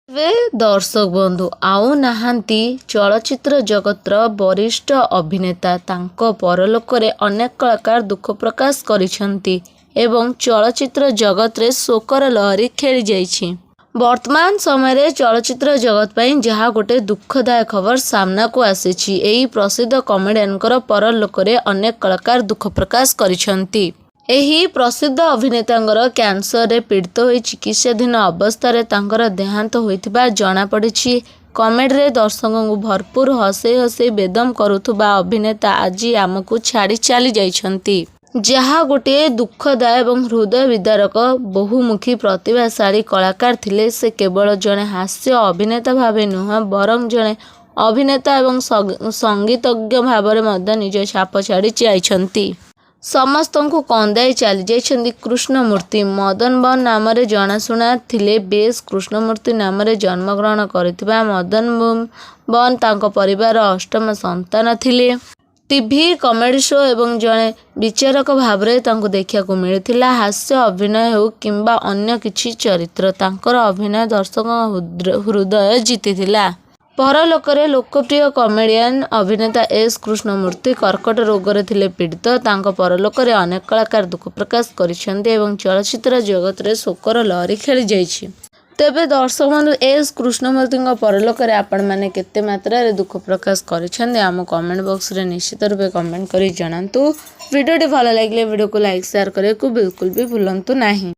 वे दर्शक बंधु आउ नाहांती चलचित्र जगतर वरिष्ठ अभिनेता तांको परलोकरे अनेक कलाकार दुख प्रकाश करिसेंती एवं चलचित्र जगत रे शोकर लहरी खेली जाइछि। वर्तमान समय रे चलचित्र जगत पई जहा गोटे दुखदायक खबर सामना को आसीछि। एही प्रसिद्ध कॉमेडियन परलोकरे अनेक कलाकार दुख प्रकाश करिसेंती। एही प्रसिद्ध अभिनेतांगर कैंसर रे पीड़ित होई चिकित्साधीन अवस्था तांकर देहांत होइथिबा जणा पड़िछि। कॉमेडी रे दर्शकों को भरपूर हसे हसे बेदम करुथुबा अभिनेता आज आमको छाड़ी चली जाइछंती। जहा गोटे दुखदाय एवं हृदय विदारक बहुमुखी प्रतिभाशाली कलाकार थिले। से केवल जणे हास्य अभिनेता भावे नुह बरं जणे अभिनेता एवं संगीतज्ञ भावरे मध्य निज छाप छाड़ी जाइछंती। समस्त को कंदाई चली जाइछंती कृष्णमूर्ति। मदन बन नाम जनाशुना थिले। बेस कृष्णमूर्ति नाम जन्मग्रहण करथिबा मदन बन तांको परिवार अष्टम संतान थिले। टीवी कॉमेडी शो एवं जड़े विचारक भाव में देखा मिलता। हास्य अभिनय हो किंबा अन्य किछि चरित्र तांकर अभिनय दर्शक हृदय जीतिथिला। परलोकरे लोकप्रिय कॉमेडियन अभिनेता एस कृष्णमूर्ति कर्कट रोगरे थिले पीड़ित। तांको परलोकरे अनेक कलाकार दुख प्रकाश करिसेंती एवं चलचित्र जगत रे शोकर लहरी खेली जाइछि। तेबे दर्शक बंधु एस कृष्णमूर्ति परलोकरे आपण माने केते मात्रा रे दुख प्रकाश करिसेंती आम कमेंट बॉक्स रे निश्चित रूपे कमेंट करी जणांतु। वीडियोटी भल लागिले वीडियो को लाइक शेयर करे को बिल्कुल भी भूलंतु नाही।